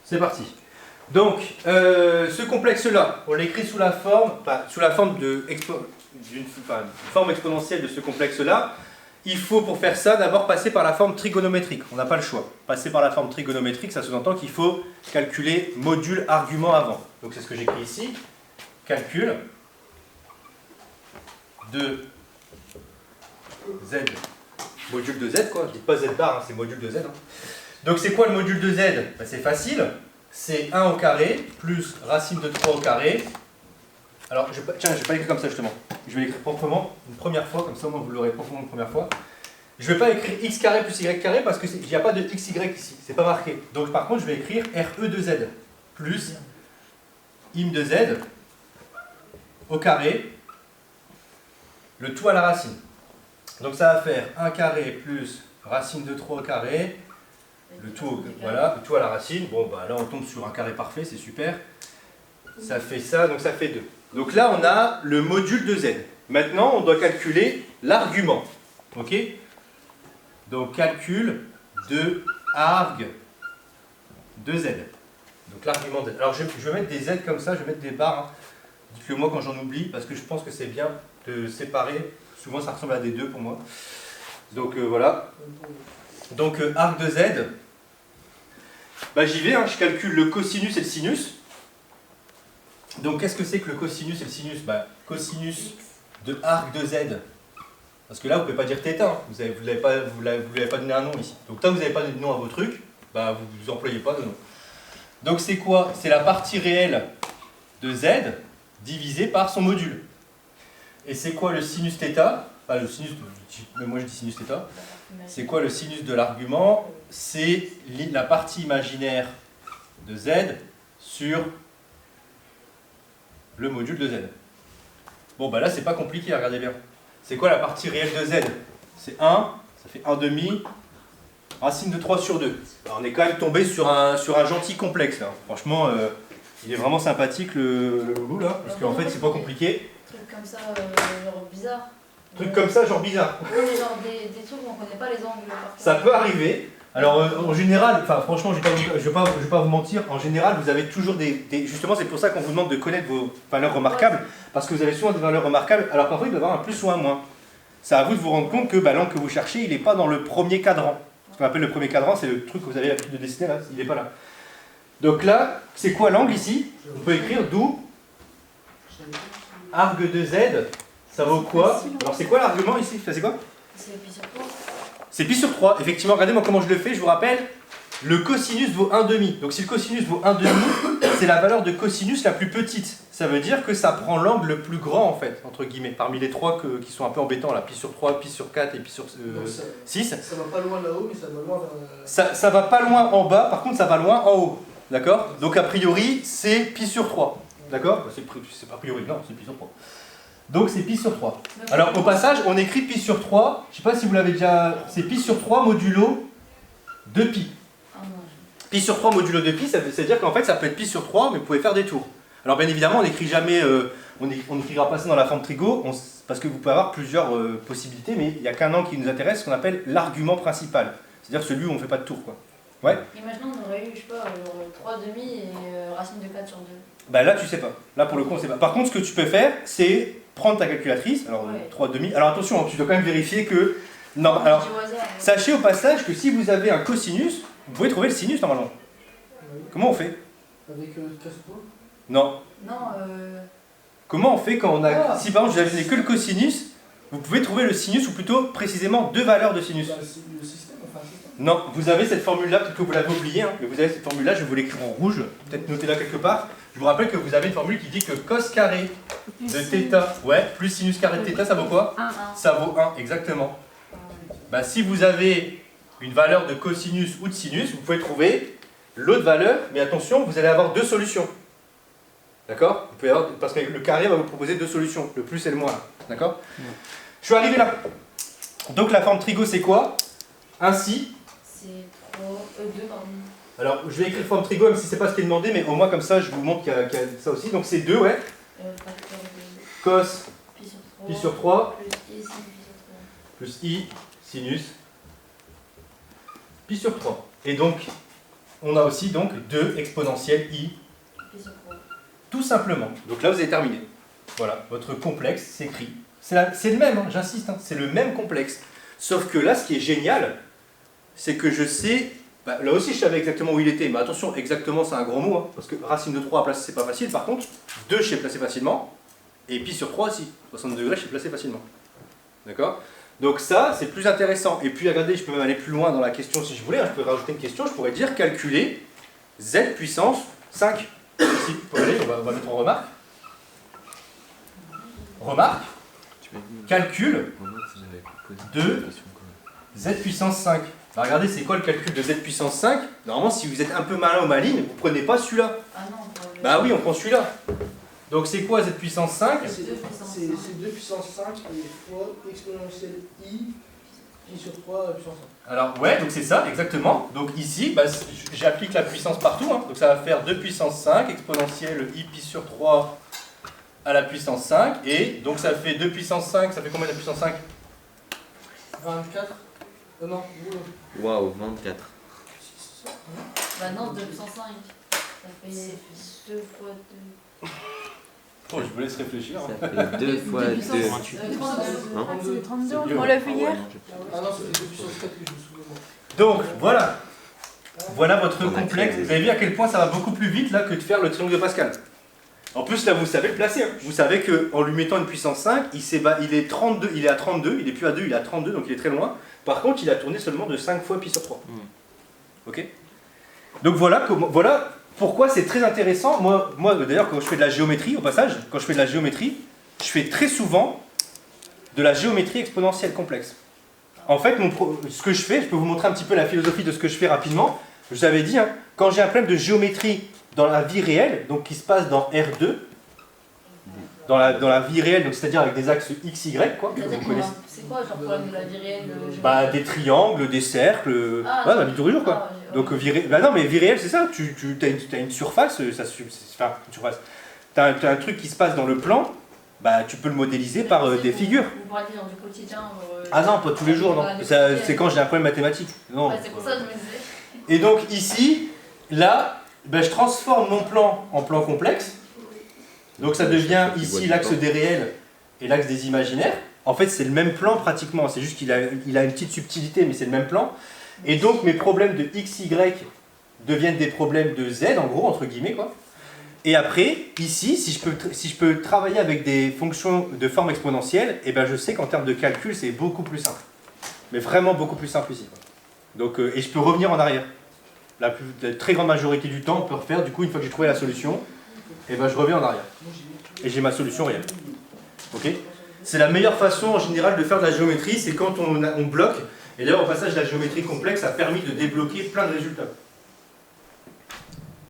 C'est parti. Donc, ce complexe-là, on l'écrit sous la forme, d'une forme exponentielle de ce complexe-là. Il faut, pour faire ça, d'abord passer par la forme trigonométrique. On n'a pas le choix. Passer par la forme trigonométrique, ça sous-entend qu'il faut calculer module argument avant. Donc c'est ce que j'écris ici. Calcul de z, module de z, quoi. Je ne dis pas z bar, hein, c'est module de z. Hein. Donc c'est quoi le module de z? Ben, c'est facile. C'est 1 au carré plus racine de 3 au carré. Alors, tiens, je ne vais pas l'écrire comme ça justement. Je vais l'écrire proprement une première fois, comme ça au moins vous l'aurez proprement une première fois. Je ne vais pas écrire x carré plus y carré parce qu'il n'y a pas de xy ici, c'est pas marqué. Donc par contre, je vais écrire re de z plus im de z au carré, le tout à la racine. Donc ça va faire 1 carré plus racine de 3 au carré, le tout, voilà, le tout à la racine. Bon, bah là on tombe sur un carré parfait, c'est super. Ça fait ça, donc ça fait 2. Donc là, on a le module de z. Maintenant, on doit calculer l'argument. Ok? Donc, calcul de arg de z. Donc, l'argument de z. Alors, je vais mettre des z comme ça, je vais mettre des barres. Hein. Dites-le moi quand j'en oublie, parce que je pense que c'est bien de séparer. Souvent, ça ressemble à des 2 pour moi. Donc, voilà. Donc, arg de z. Bah, j'y vais, hein. Je calcule le cosinus et le sinus. Donc, qu'est-ce que c'est que le cosinus et le sinus? Bah, cosinus de arc de z. Parce que là, vous ne pouvez pas dire θ. Hein. Vous ne l'avez pas donné un nom ici. Donc, tant que vous n'avez pas donné de nom à vos trucs, bah, vous n'employez pas de nom. Donc, c'est quoi? C'est la partie réelle de z divisée par son module. Et c'est quoi le sinus θ? Enfin, le sinus, mais moi je dis sinus θ. C'est quoi le sinus de l'argument? C'est la partie imaginaire de z sur le module de z. Bon, bah là, c'est pas compliqué, regardez bien. C'est quoi la partie réelle de z? C'est 1, ça fait 1 demi, racine de 3 sur 2. Alors, on est quand même tombé sur un gentil complexe, là. Franchement, il est vraiment sympathique, le loulou, là, parce qu'en fait, c'est pas compliqué. Truc comme ça, genre bizarre. Truc comme ça, genre bizarre. Oui, genre des trucs où on connaît pas les angles. Ça peut arriver. Alors en général, enfin franchement, je vais pas vous mentir, en général vous avez toujours justement c'est pour ça qu'on vous demande de connaître vos valeurs remarquables, parce que vous avez souvent des valeurs remarquables, alors qu'en fait il doit y avoir un plus ou un moins. C'est à vous de vous rendre compte que l'angle que vous cherchez, il n'est pas dans le premier cadran. Ce qu'on appelle le premier cadran, c'est le truc que vous avez l'habitude de dessiner là, il n'est pas là. Donc là, c'est quoi l'angle ici? On peut écrire d'où arg de z, ça vaut quoi? Alors c'est quoi l'argument ici? C'est quoi? C'est pi sur 3. C'est pi sur 3, effectivement, regardez moi comment je le fais, je vous rappelle, le cosinus vaut 1,5. Donc si le cosinus vaut 1,5, c'est la valeur de cosinus la plus petite. Ça veut dire que ça prend l'angle le plus grand en fait, entre guillemets, parmi les trois qui sont un peu embêtants, là, pi sur 3, pi sur 4 et pi sur 6. Ça va pas loin là-haut, mais ça va loin vers... Ça va pas loin en bas, par contre ça va loin en haut. D'accord? Donc a priori, c'est pi sur 3. D'accord? C'est pas a priori, non, c'est pi sur 3. Donc c'est pi sur 3. Alors au passage, on écrit pi sur 3, je ne sais pas si vous l'avez déjà, c'est pi sur 3 modulo 2 pi. Pi sur 3 modulo 2 pi, ça veut dire qu'en fait ça peut être pi sur 3, mais vous pouvez faire des tours. Alors bien évidemment, on n'écrit jamais, on n'écrira pas ça dans la forme trigo, parce que vous pouvez avoir plusieurs possibilités, mais il n'y a qu'un angle qui nous intéresse, ce qu'on appelle l'argument principal. C'est-à-dire celui où on ne fait pas de tour, quoi. Ouais. Imaginons on aurait eu, je sais pas, 3 demi et racine de 4 sur 2. Bah là tu sais pas, là pour le coup on sait pas. Par contre ce que tu peux faire, c'est prendre ta calculatrice, alors ouais. 3 demi, alors attention, tu dois quand même vérifier que... Non, alors, sachez au passage que si vous avez un cosinus, vous pouvez trouver le sinus normalement. Oui. Comment on fait? Avec casse-poule? Non. Non, Comment on fait quand on a... Si par exemple je n'ai que le cosinus, vous pouvez trouver le sinus, ou plutôt précisément 2 valeurs de sinus. Bah, le système, enfin un système. Non, vous avez cette formule-là, peut-être que vous l'avez oubliée, hein, mais vous avez cette formule-là, je vais vous l'écrire en rouge, peut-être noter là quelque part. Je vous rappelle que vous avez une formule qui dit que cos carré de θ, ouais, plus sinus carré de θ, ça vaut quoi? 1. Ça vaut 1, exactement. Bah, si vous avez une valeur de cosinus ou de sinus, vous pouvez trouver l'autre valeur, mais attention, vous allez avoir 2 solutions. D'accord? Vous pouvez avoir, parce que le carré va vous proposer 2 solutions, le plus et le moins. D'accord? Je suis arrivé là. Donc la forme trigo, c'est quoi? Ainsi. C'est 2, pardon. Alors, je vais écrire forme trigo, même si c'est pas ce qui est demandé, mais au moins comme ça, je vous montre qu'il y a ça aussi. Donc c'est 2, ouais. Cos pi sur 3 plus i sinus pi sur 3. Et donc, on a aussi donc 2 exponentielle i, Pi sur 3. tout simplement. Donc là, vous avez terminé. Voilà, votre complexe s'écrit. C'est le même, hein, j'insiste, hein, c'est le même complexe. Sauf que là, ce qui est génial, c'est que je sais... Bah, là aussi, je savais exactement où il était, mais attention, exactement, c'est un grand mot, hein, parce que racine de 3 à placer, c'est pas facile. Par contre, 2, je sais placer facilement, et pi sur 3 aussi. 60 degrés, je sais placer facilement. D'accord? Donc ça, c'est plus intéressant. Et puis, regardez, je peux même aller plus loin dans la question si je voulais. Hein, je peux rajouter une question, je pourrais dire calculer z puissance 5. Ici, allez, on va mettre en remarque. Remarque, calcul de z puissance 5. Bah, regardez, c'est quoi le calcul de z puissance 5? Normalement, si vous êtes un peu malin ou maligne, vous ne prenez pas celui-là. Ah non, on prend le- Bah oui, on prend celui-là. Donc c'est quoi z puissance 5? C'est 2 puissance 5 et fois exponentielle i, pi sur 3 puissance 5. Alors ouais, donc c'est ça, exactement. Donc ici, bah, j'applique la puissance partout. Hein. Donc ça va faire 2 puissance 5 exponentielle i pi sur 3 à la puissance 5. Et donc ça fait 2 puissance 5, ça fait combien la puissance 5? 24. Non, Waouh, 24. Bah non, 2 puissance 5. Ça fait 2 fois 2. Oh, je vous laisse réfléchir. Hein. Ça fait 2 fois 2. 32. Hein? C'est 32, C'est mieux. on l'a vu hier. Ah non, c'était 2 puissance 4 que je me souviens. Donc voilà. Voilà votre On a complexe. créé. Vous avez vu à quel point ça va beaucoup plus vite là que de faire le triangle de Pascal. En plus là vous savez le placer. Hein. Vous savez qu'en lui mettant une puissance 5, il est 32, il est à 32, il est plus à 2, il est à 32, donc il est très loin. Par contre il a tourné seulement de 5 fois pi sur 3. Ok. Donc voilà, voilà pourquoi c'est très intéressant. Moi d'ailleurs quand je fais de la géométrie, au passage, quand je fais de la géométrie, je fais très souvent de la géométrie exponentielle complexe. En fait, ce que je fais, je peux vous montrer un petit peu la philosophie de ce que je fais rapidement. Je vous avais dit, hein, quand j'ai un problème de géométrie dans la vie réelle, donc qui se passe dans R2, dans la vie réelle, donc c'est-à-dire avec des axes X, Y, quoi. C'est-à-dire Vous quoi, connaissez. c'est quoi, genre problème de la vie réelle Bah, des triangles, des cercles, Ah, ouais, dans la vie de tous les jours, quoi. Ah, ouais. Donc, bah non, mais vie réelle, c'est ça, tu as une surface, enfin, une surface. T'as un truc qui se passe dans le plan, bah, tu peux le modéliser par des figures. Vous parlez dans du quotidien. Ah non, pas tous les jours, non. Voilà, du C'est quotidien. quand j'ai un problème mathématique. Non. Ouais, c'est pour ça que je me disais. Et donc ici, là, ben, je transforme mon plan en plan complexe. Donc ça devient ici l'axe des réels et l'axe des imaginaires. En fait, c'est le même plan pratiquement. C'est juste qu'il a une petite subtilité, mais c'est le même plan. Et donc mes problèmes de x, y deviennent des problèmes de z, en gros, entre guillemets, quoi. Et après, ici, si je peux travailler avec des fonctions de forme exponentielle, et ben je sais qu'en termes de calcul, c'est beaucoup plus simple. Mais vraiment beaucoup plus simple ici, quoi. Donc, et je peux revenir en arrière. La très grande majorité du temps, on peut refaire. Du coup, une fois que j'ai trouvé la solution, et ben je reviens en arrière. Et j'ai ma solution réelle. Ok? C'est la meilleure façon en général de faire de la géométrie, c'est quand on bloque. Et d'ailleurs, au passage, la géométrie complexe a permis de débloquer plein de résultats.